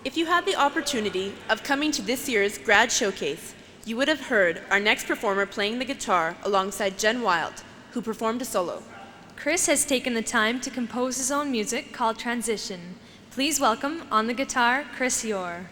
If you had the opportunity of coming to this year's grad showcase, you would have heard our next performer playing the guitar alongside Jen Wild, who performed a solo. Chris has taken the time to compose his own music called Transition. Please welcome, on the guitar, Chris Yore.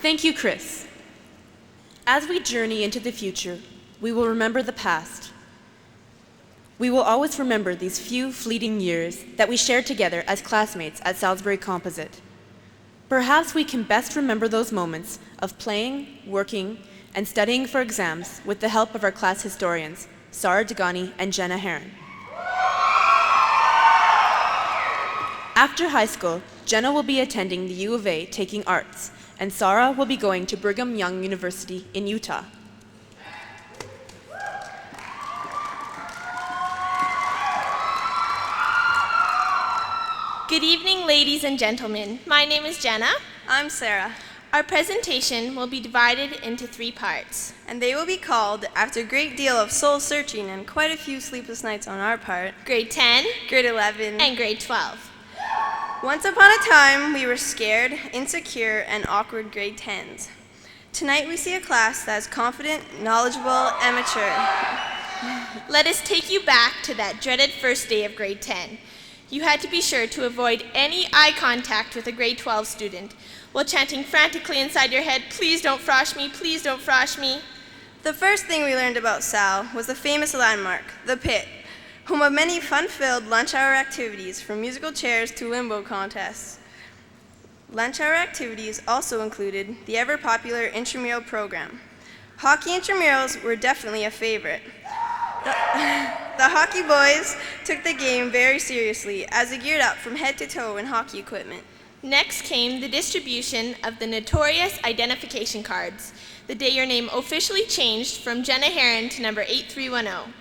Thank you, Chris. As we journey into the future, we will remember the past. We will always remember these few fleeting years that we shared together as classmates at Salisbury Composite. Perhaps we can best remember those moments of playing, working, and studying for exams with the help of our class historians, Sarah Degani and Jenna Heron. After high school, Jenna will be attending the U of A taking arts, and Sarah will be going to Brigham Young University in Utah. Good evening, ladies and gentlemen. My name is Jenna. I'm Sarah. Our presentation will be divided into 3 parts. And they will be called, after a great deal of soul-searching and quite a few sleepless nights on our part, Grade 10, Grade 11, and Grade 12. Once upon a time, we were scared, insecure, and awkward grade 10s. Tonight, we see a class that is confident, knowledgeable, and mature. Let us take you back to that dreaded first day of Grade 10. You had to be sure to avoid any eye contact with a Grade 12 student while chanting frantically inside your head, "Please don't frosh me, please don't frosh me." The first thing we learned about Sal was the famous landmark, the pit, home of many fun-filled lunch hour activities from musical chairs to limbo contests. Lunch hour activities also included the ever-popular intramural program. Hockey intramurals were definitely a favorite. The hockey boys took the game very seriously as they geared up from head to toe in hockey equipment. Next came the distribution of the notorious identification cards, the day your name officially changed from Jenna Heron to number 8310.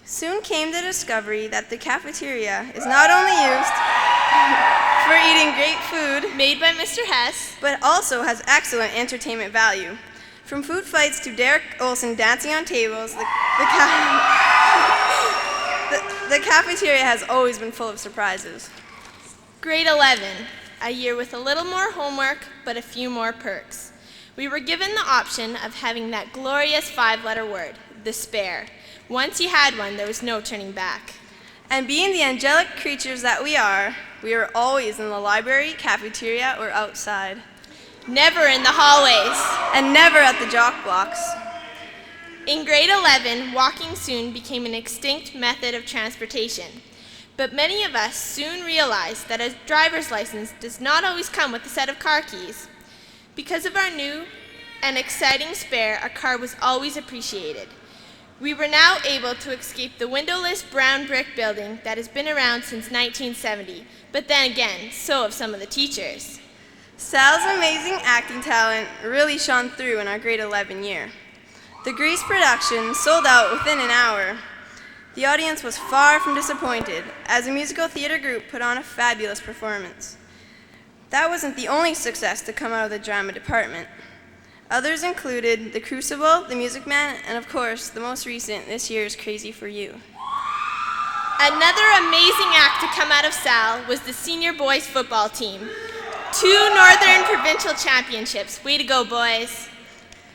Soon came the discovery that the cafeteria is not only used for eating great food, Made by Mr. Hess, but also has excellent entertainment value. From food fights to Derek Olson dancing on tables, the cafeteria has always been full of surprises. Grade 11, a year with a little more homework, but a few more perks. We were given the option of having that glorious 5-letter word, despair. Once you had one, there was no turning back. And being the angelic creatures that we were always in the library, cafeteria, or outside. Never in the hallways. And never at the jock blocks. In grade 11, walking soon became an extinct method of transportation. But many of us soon realized that a driver's license does not always come with a set of car keys. Because of our new and exciting spare, a car was always appreciated. We were now able to escape the windowless brown brick building that has been around since 1970. But then again, so have some of the teachers. Sal's amazing acting talent really shone through in our grade 11 year. The Grease production sold out within an hour. The audience was far from disappointed, as a musical theater group put on a fabulous performance. That wasn't the only success to come out of the drama department. Others included The Crucible, The Music Man, and of course, the most recent, this year's Crazy for You. Another amazing act to come out of Sal was the senior boys football team. 2 Northern Provincial Championships. Way to go, boys.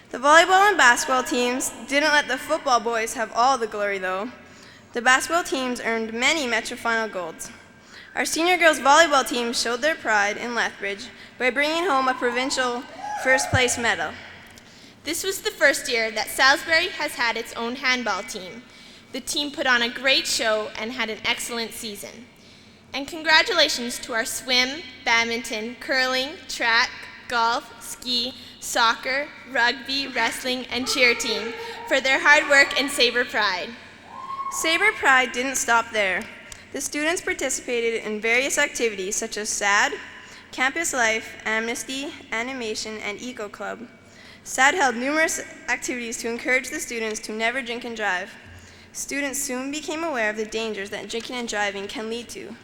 The volleyball and basketball teams didn't let the football boys have all the glory, though. The basketball teams earned many Metro Final golds. Our senior girls volleyball team showed their pride in Lethbridge by bringing home a provincial first-place medal. This was the first year that Salisbury has had its own handball team. The team put on a great show and had an excellent season. And congratulations to our swim, badminton, curling, track, golf, ski, soccer, rugby, wrestling, and cheer team for their hard work and Sabre Pride. Sabre Pride didn't stop there. The students participated in various activities such as SAD, Campus Life, Amnesty, Animation, and Eco Club. SAD held numerous activities to encourage the students to never drink and drive. Students soon became aware of the dangers that drinking and driving can lead to.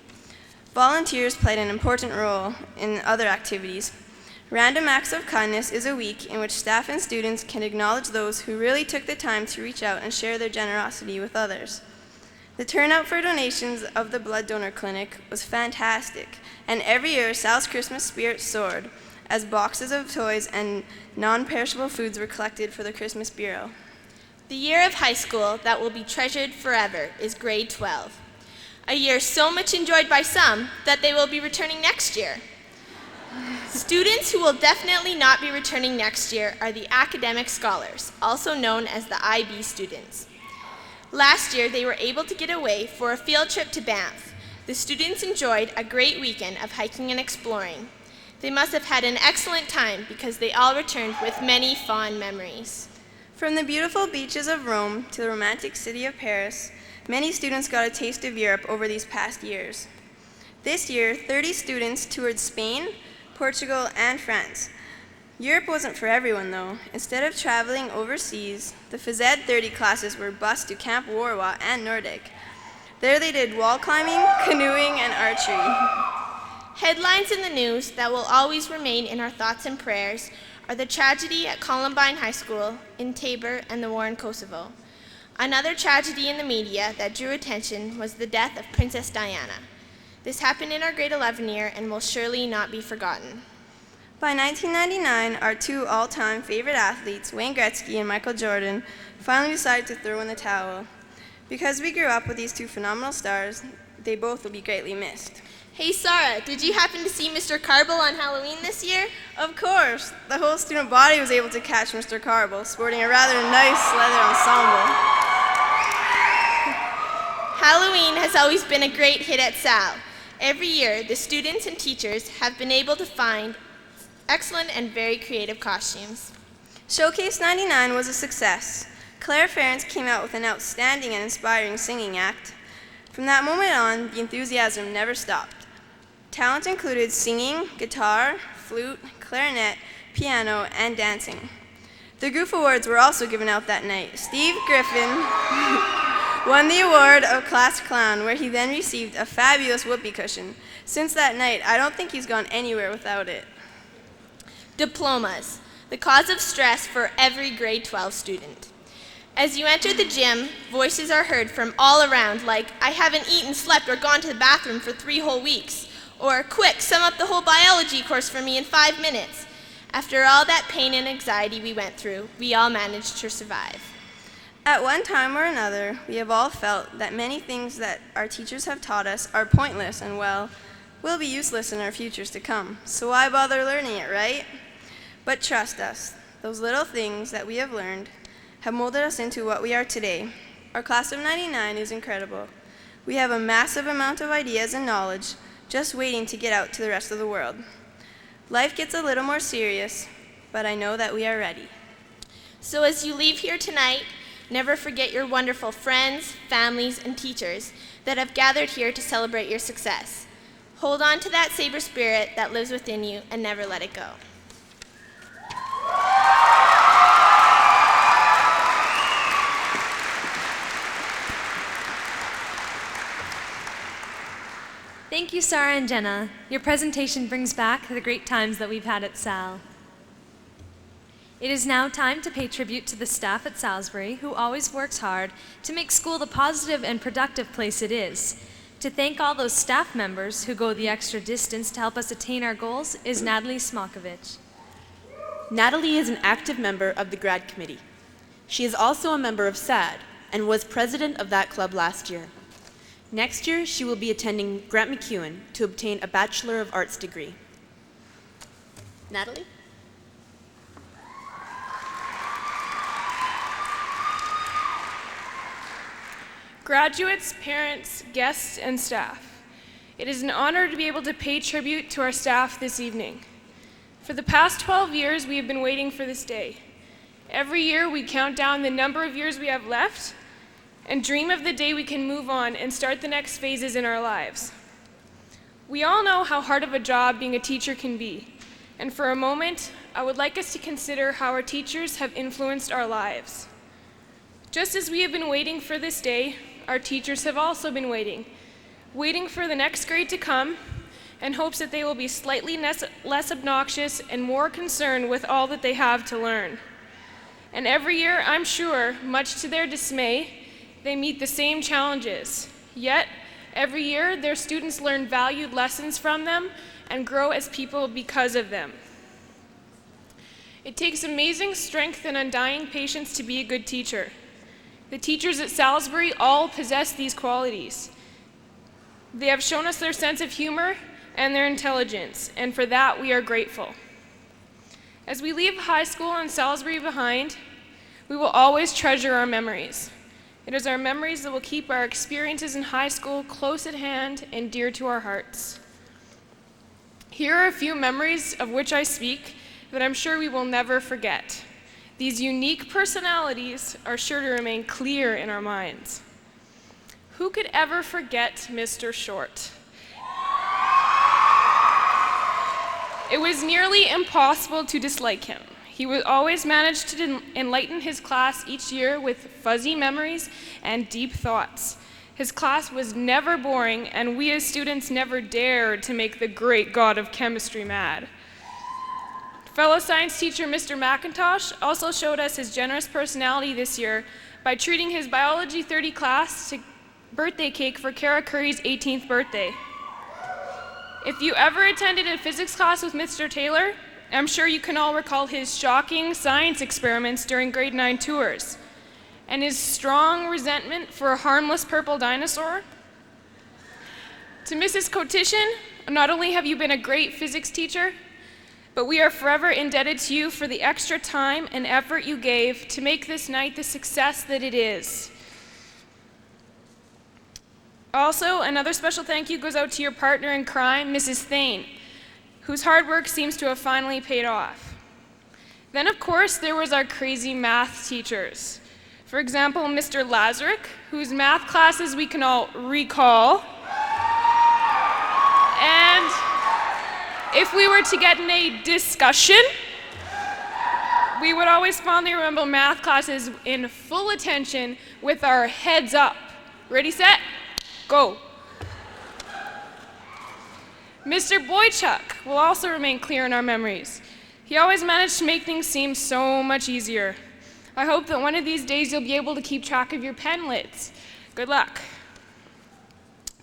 Volunteers played an important role in other activities. Random Acts of Kindness is a week in which staff and students can acknowledge those who really took the time to reach out and share their generosity with others. The turnout for donations of the Blood Donor Clinic was fantastic, and every year Sal's Christmas spirit soared as boxes of toys and non-perishable foods were collected for the Christmas Bureau. The year of high school that will be treasured forever is grade 12. A year so much enjoyed by some that they will be returning next year. Students who will definitely not be returning next year are the academic scholars, also known as the IB students. Last year, they were able to get away for a field trip to Banff. The students enjoyed a great weekend of hiking and exploring. They must have had an excellent time because they all returned with many fond memories. From the beautiful beaches of Rome to the romantic city of Paris, many students got a taste of Europe over these past years. This year, 30 students toured Spain, Portugal, and France. Europe wasn't for everyone, though. Instead of traveling overseas, the Phys Ed 30 classes were bused to Camp Warwa and Nordic. There they did wall climbing, canoeing, and archery. Headlines in the news that will always remain in our thoughts and prayers are the tragedy at Columbine High School in Tabor and the war in Kosovo. Another tragedy in the media that drew attention was the death of Princess Diana. This happened in our grade 11 year and will surely not be forgotten. By 1999, our 2 all-time favorite athletes, Wayne Gretzky and Michael Jordan, finally decided to throw in the towel. Because we grew up with these 2 phenomenal stars, they both will be greatly missed. Hey Sarah, did you happen to see Mr. Carble on Halloween this year? Of course, the whole student body was able to catch Mr. Carble, sporting a rather nice leather ensemble. Halloween has always been a great hit at Sal. Every year, the students and teachers have been able to find excellent and very creative costumes. Showcase 99 was a success. Claire Ference came out with an outstanding and inspiring singing act. From that moment on, the enthusiasm never stopped. Talents included singing, guitar, flute, clarinet, piano, and dancing. The group awards were also given out that night. Steve Griffin won the award of Class Clown, where he then received a fabulous whoopee cushion. Since that night, I don't think he's gone anywhere without it. Diplomas, the cause of stress for every grade 12 student. As you enter the gym, voices are heard from all around like, "I haven't eaten, slept, or gone to the bathroom for 3 whole weeks," or "Quick, sum up the whole biology course for me in 5 minutes." After all that pain and anxiety we went through, we all managed to survive. At one time or another, we have all felt that many things that our teachers have taught us are pointless and, well, will be useless in our futures to come. So why bother learning it, right? But trust us, those little things that we have learned have molded us into what we are today. Our class of 99 is incredible. We have a massive amount of ideas and knowledge just waiting to get out to the rest of the world. Life gets a little more serious, but I know that we are ready. So as you leave here tonight, never forget your wonderful friends, families, and teachers that have gathered here to celebrate your success. Hold on to that Sabre spirit that lives within you and never let it go. Thank you, Sarah and Jenna. Your presentation brings back the great times that we've had at Sal. It is now time to pay tribute to the staff at Salisbury, who always works hard to make school the positive and productive place it is. To thank all those staff members who go the extra distance to help us attain our goals is Natalie Smakovic. Natalie is an active member of the Grad Committee. She is also a member of SAD and was president of that club last year. Next year, she will be attending Grant MacEwan to obtain a Bachelor of Arts degree. Natalie? Graduates, parents, guests, and staff, it is an honor to be able to pay tribute to our staff this evening. For the past 12 years, we have been waiting for this day. Every year, we count down the number of years we have left and dream of the day we can move on and start the next phases in our lives. We all know how hard of a job being a teacher can be, and for a moment, I would like us to consider how our teachers have influenced our lives. Just as we have been waiting for this day, our teachers have also been waiting for the next grade to come in hopes that they will be slightly less obnoxious and more concerned with all that they have to learn. And every year, I'm sure, much to their dismay, they meet the same challenges. Yet, every year, their students learn valued lessons from them and grow as people because of them. It takes amazing strength and undying patience to be a good teacher. The teachers at Salisbury all possess these qualities. They have shown us their sense of humor and their intelligence, and for that we are grateful. As we leave high school and Salisbury behind, we will always treasure our memories. It is our memories that will keep our experiences in high school close at hand and dear to our hearts. Here are a few memories of which I speak that I'm sure we will never forget. These unique personalities are sure to remain clear in our minds. Who could ever forget Mr. Short? It was nearly impossible to dislike him. He would always manage to enlighten his class each year with fuzzy memories and deep thoughts. His class was never boring, and we as students never dared to make the great god of chemistry mad. Fellow science teacher Mr. McIntosh also showed us his generous personality this year by treating his Biology 30 class to birthday cake for Kara Curry's 18th birthday. If you ever attended a physics class with Mr. Taylor, I'm sure you can all recall his shocking science experiments during grade 9 tours, and his strong resentment for a harmless purple dinosaur. To Mrs. Kotishin, not only have you been a great physics teacher, but we are forever indebted to you for the extra time and effort you gave to make this night the success that it is. Also, another special thank you goes out to your partner in crime, Mrs. Thane, whose hard work seems to have finally paid off. Then, of course, there was our crazy math teachers. For example, Mr. Lazarick, whose math classes we can all recall. And if we were to get in a discussion, we would always fondly remember math classes in full attention with our heads up. Ready, set, go. Mr. Boychuk will also remain clear in our memories. He always managed to make things seem so much easier. I hope that one of these days you'll be able to keep track of your pen lids. Good luck.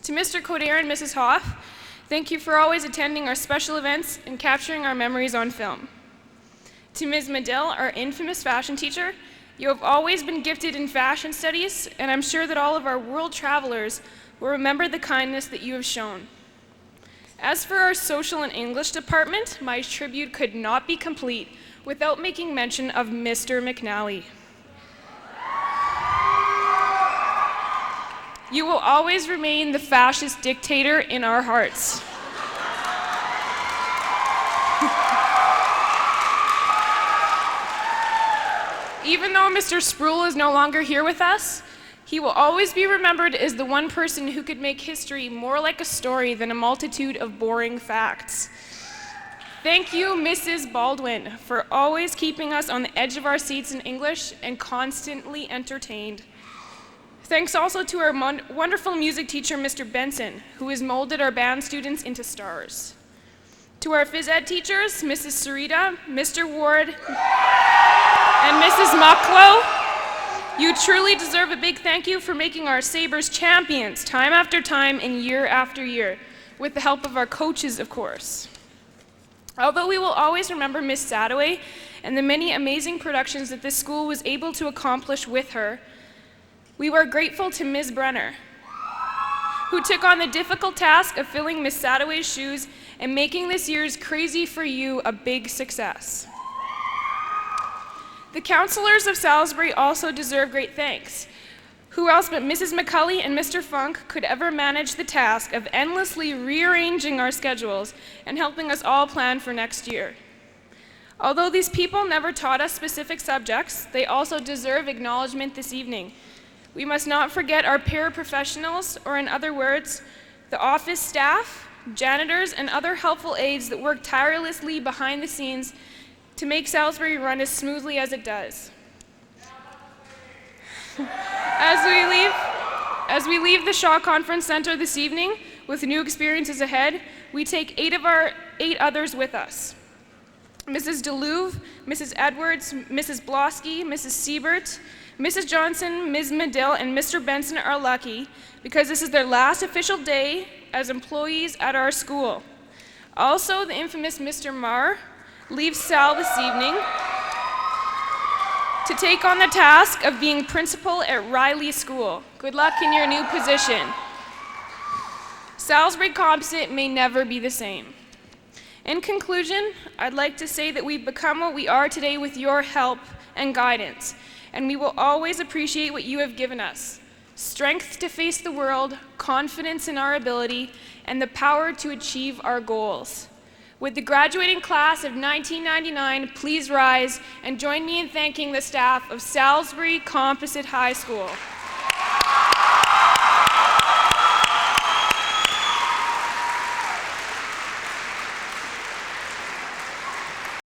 To Mr. Coder and Mrs. Hoff, thank you for always attending our special events and capturing our memories on film. To Ms. Medill, our infamous fashion teacher, you have always been gifted in fashion studies, and I'm sure that all of our world travelers will remember the kindness that you have shown. As for our social and English department, my tribute could not be complete without making mention of Mr. McNally. You will always remain the fascist dictator in our hearts. Even though Mr. Spruill is no longer here with us, he will always be remembered as the one person who could make history more like a story than a multitude of boring facts. Thank you, Mrs. Baldwin, for always keeping us on the edge of our seats in English and constantly entertained. Thanks also to our wonderful music teacher, Mr. Benson, who has molded our band students into stars. To our phys ed teachers, Mrs. Sarita, Mr. Ward, and Mrs. Mucklow, you truly deserve a big thank you for making our Sabres champions time after time and year after year, with the help of our coaches, of course. Although we will always remember Miss Sadoway and the many amazing productions that this school was able to accomplish with her, we were grateful to Ms. Brenner, who took on the difficult task of filling Miss Sadoway's shoes and making this year's Crazy for You a big success. The counselors of Salisbury also deserve great thanks. Who else but Mrs. McCulley and Mr. Funk could ever manage the task of endlessly rearranging our schedules and helping us all plan for next year? Although these people never taught us specific subjects, they also deserve acknowledgement this evening. We must not forget our paraprofessionals, or in other words, the office staff, janitors, and other helpful aides that work tirelessly behind the scenes to make Salisbury run as smoothly as it does. As we leave the Shaw Conference Center this evening with new experiences ahead, we take 8 others with us. Mrs. DeLuve, Mrs. Edwards, Mrs. Blosky, Mrs. Siebert, Mrs. Johnson, Ms. Medill, and Mr. Benson are lucky because this is their last official day as employees at our school. Also, the infamous Mr. Marr leaves Sal this evening to take on the task of being principal at Riley School. Good luck in your new position. Salisbury Composite may never be the same. In conclusion, I'd like to say that we've become what we are today with your help and guidance, and we will always appreciate what you have given us: strength to face the world, confidence in our ability, and the power to achieve our goals. With the graduating class of 1999, please rise and join me in thanking the staff of Salisbury Composite High School.